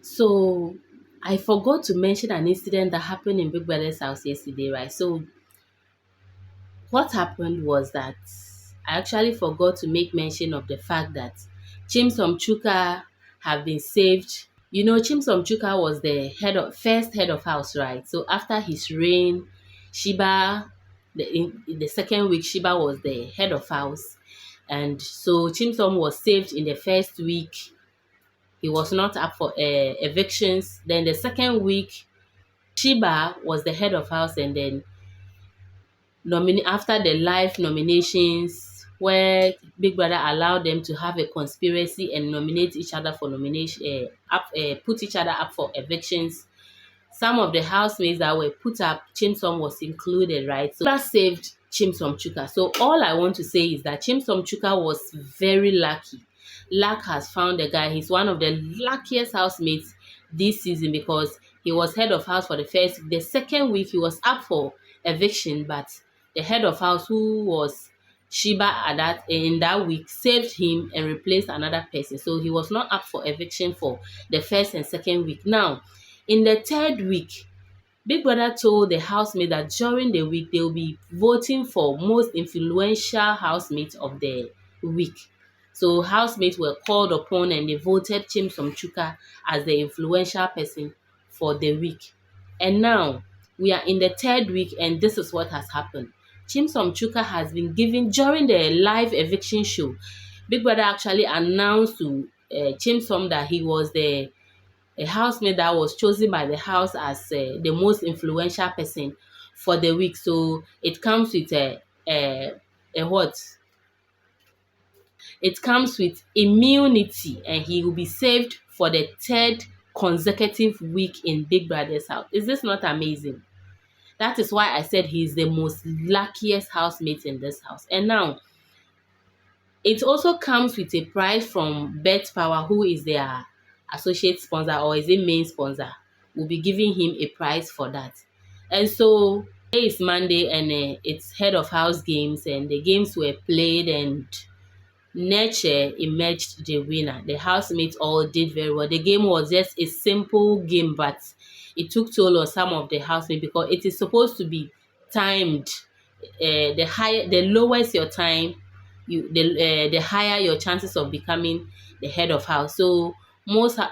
So I forgot to mention an incident that happened in Big Brother's house yesterday, right? So what happened was that I actually forgot to make mention of the fact that Chimsom Chuka have been saved. You know, Chimsom Chuka was the first head of house, right? So after his reign, Shiba, in the second week, Shiba was the head of house. And so Chimsom was saved in the first week. He was not up for evictions. Then the second week, Shiba was the head of house, and then after the live nominations where Big Brother allowed them to have a conspiracy and nominate each other for nomination, put each other up for evictions. Some of the housemates that were put up, Chimsom was included, right? So that saved Chimsom Chuka. So all I want to say is that Chimsom Chuka was very lucky. Luck has found the guy. He's one of the luckiest housemates this season because he was head of house for the first. The second week he was up for eviction, but the head of house, who was Shiba in that week, saved him and replaced another person. So he was not up for eviction for the first and second week. Now, in the third week, Big Brother told the housemate that during the week they will be voting for most influential housemate of the week. So housemates were called upon and they voted Chimsom Chuka as the influential person for the week. And now we are in the third week and this is what has happened. Chimsom Chuka has been given during the live eviction show. Big Brother actually announced to Chimsom that he was a housemate that was chosen by the house as the most influential person for the week. So it comes with a what? It comes with immunity, and he will be saved for the third consecutive week in Big Brother's house. Is this not amazing? That is why I said he's the most luckiest housemate in this house. And now, it also comes with a prize from Bet Power, who is their associate sponsor or is it main sponsor. We'll be giving him a prize for that. And so today is Monday and it's head of house games and the games were played and Nature emerged the winner. The housemates all did very well. The game was just a simple game, but it took toll on some of the housemates because it is supposed to be timed. The lowest your time, the higher your chances of becoming the head of house. So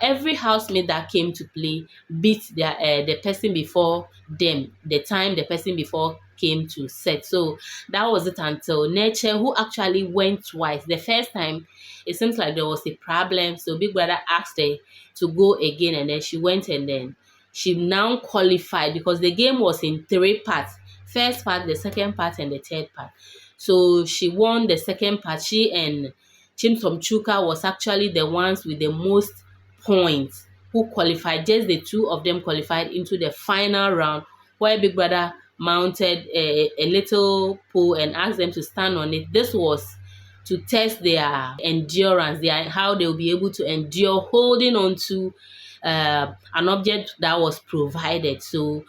every housemate that came to play beat the person before them, the time the person before came to set. So that was it until Nature, who actually went twice. The first time, it seems like there was a problem. So Big Brother asked her to go again, and then she went, and then she now qualified because the game was in three parts. First part, the second part, and the third part. So she won the second part. She and Chimsom Chuka was actually the ones with the most points who qualified. Just the two of them qualified into the final round, where Big Brother mounted a little pole and asked them to stand on it. This was to test their endurance, how they'll be able to endure holding on to an object that was provided. So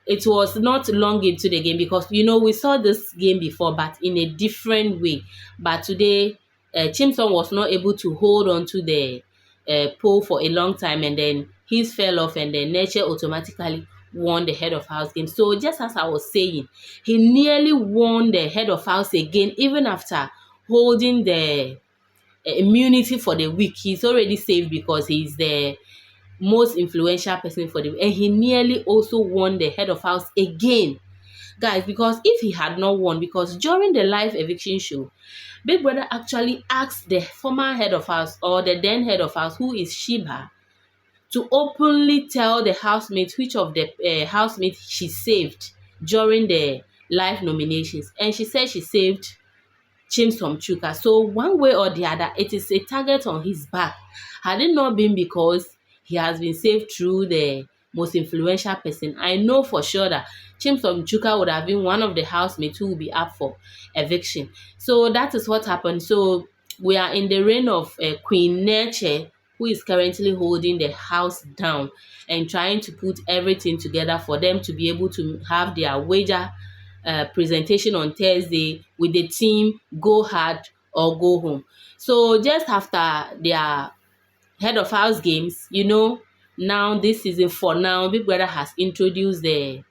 it was not long into the game because, we saw this game before, but in a different way. But today, Chimson was not able to hold on to the pole for a long time, and then his fell off, and then Nature automatically won the head of house game. So just as I was saying, he nearly won the head of house again, even after holding the immunity for the week. He's already saved because he's the most influential person for the week, and he nearly also won the head of house again, guys. Because if he had not won, because during the live eviction show, Big Brother actually asked the former head of house, or the then head of house, who is Shiba, to openly tell the housemates which of the housemates she saved during the live nominations. And she said she saved Chimsom Chuka. So one way or the other, it is a target on his back. Had it not been because he has been saved through the most influential person, I know for sure that Chimsom Chuka would have been one of the housemates who will be up for eviction. So that is what happened. So we are in the reign of Queen Nature, who is currently holding the house down and trying to put everything together for them to be able to have their wager presentation on Thursday with the team Go Hard or Go Home. So just after their head of house games, Now this season, for now, Big Brother has introduced the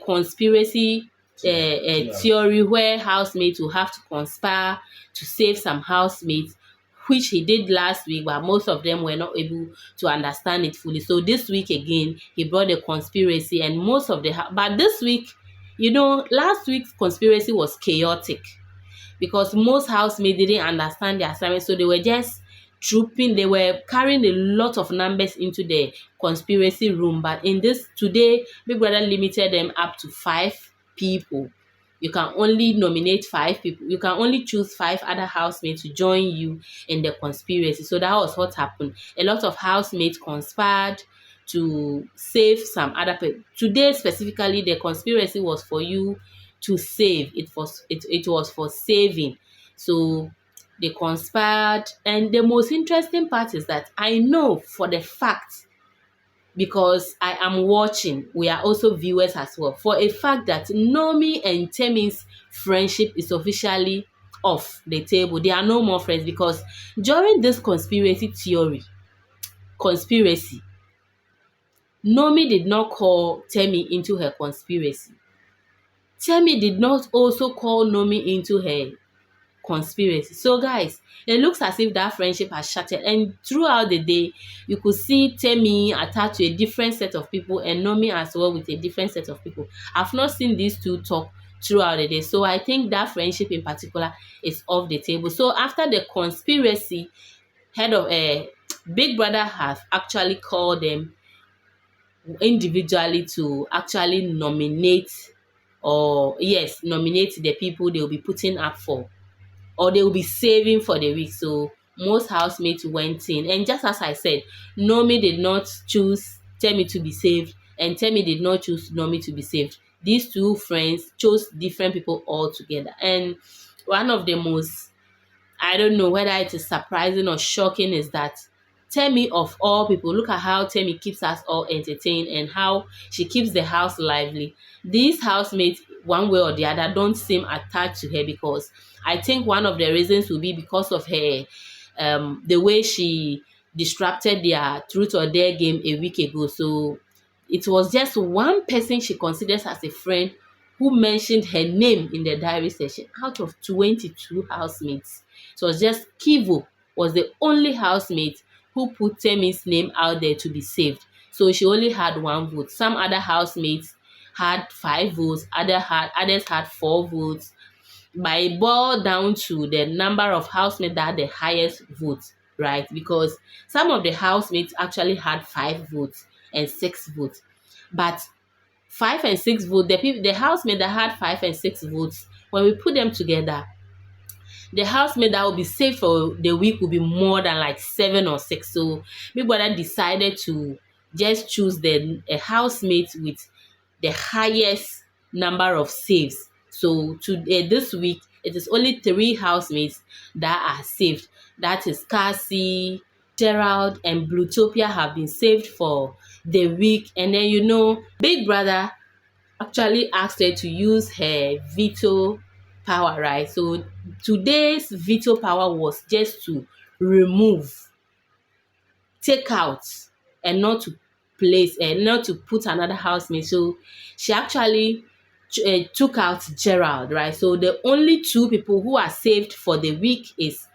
conspiracy theory where housemates will have to conspire to save some housemates, which he did last week, but most of them were not able to understand it fully. So this week again, he brought the conspiracy, and most of the but this week, last week's conspiracy was chaotic because most housemates didn't understand the assignment, so they were just trooping. They were carrying a lot of numbers into the conspiracy room. But in this today, Big Brother limited them up to 5 people. You can only nominate 5 people. You can only choose 5 other housemates to join you in the conspiracy. So that was what happened. A lot of housemates conspired to save some other people. Today specifically, the conspiracy was for you to save. It was for saving. So they conspired, and the most interesting part is that I know for the fact, because I am watching, we are also viewers as well, for a fact that Nomi and Temi's friendship is officially off the table. They are no more friends because during this conspiracy, Nomi did not call Temi into her conspiracy. Temi did not also call Nomi into her conspiracy. So guys, it looks as if that friendship has shattered, and throughout the day you could see Temi attached to a different set of people and Nomi as well with a different set of people. I've not seen these two talk throughout the day, so I think that friendship in particular is off the table. So after the conspiracy, head of Big Brother has actually called them individually to actually nominate the people they will be putting up for, or they will be saving for the week. So most housemates went in, and just as I said, Nomi did not choose Temi to be saved, and Temi did not choose Nomi to be saved. These two friends chose different people altogether. And one of the most, I don't know whether it is surprising or shocking, is that Temi, of all people, look at how Temi keeps us all entertained and how she keeps the house lively. These housemates, one way or the other, don't seem attached to her, because I think one of the reasons will be because of her, the way she disrupted their truth or dare game a week ago. So it was just one person she considers as a friend who mentioned her name in the diary session out of 22 housemates. So it was just Kivo was the only housemate who put Temi's name out there to be saved. So she only had 1 vote. Some other housemates had 5 votes, others had 4 votes. But it boiled down to the number of housemates that had the highest votes, right? Because some of the housemates actually had 5 votes and 6 votes. But 5 and 6 votes, the housemate that had 5 and 6 votes, when we put them together, the housemate that will be saved for the week will be more than like 7 or 6. So Big Brother decided to just choose a housemate with the highest number of saves. So this week, it is only 3 housemates that are saved. That is Cassie, Gerald, and Bluetopia have been saved for the week. And then, Big Brother actually asked her to use her veto power, right? So today's veto power was just to take out, and not to place and not to put another housemate. So she actually took out Gerald, right? So the only 2 people who are saved for the week is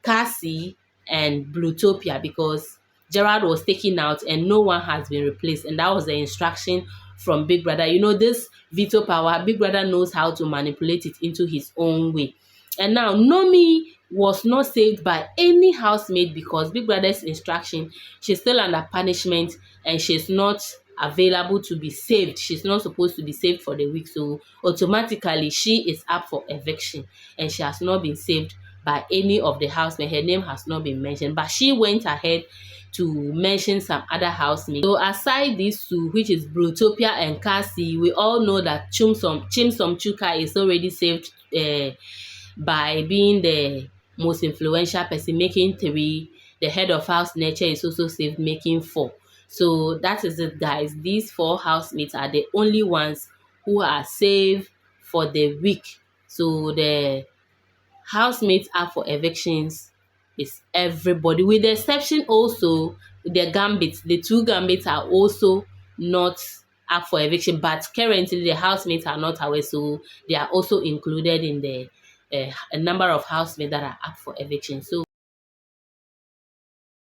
Cassie and Bluetopia, because Gerald was taken out and no one has been replaced, and that was the instruction from Big Brother. This veto power, Big Brother knows how to manipulate it into his own way. And now Nomi was not saved by any housemate because Big Brother's instruction, she's still under punishment and she's not available to be saved. She's not supposed to be saved for the week. So automatically she is up for eviction, and she has not been saved by any of the housemates. Her name has not been mentioned, but she went ahead to mention some other housemates. So aside these 2, which is Brutopia and Cassie, we all know that Chimsom Chuka'S is already saved by being the most influential person, making 3. The head of house Nature is also saved, making 4. So that is it, guys. These 4 housemates are the only ones who are saved for the week. So the housemates up for evictions is everybody, with the exception also the gambits, the two gambits are also not up for eviction, but currently the housemates are not aware, so they are also included in the a number of housemates that are up for eviction. So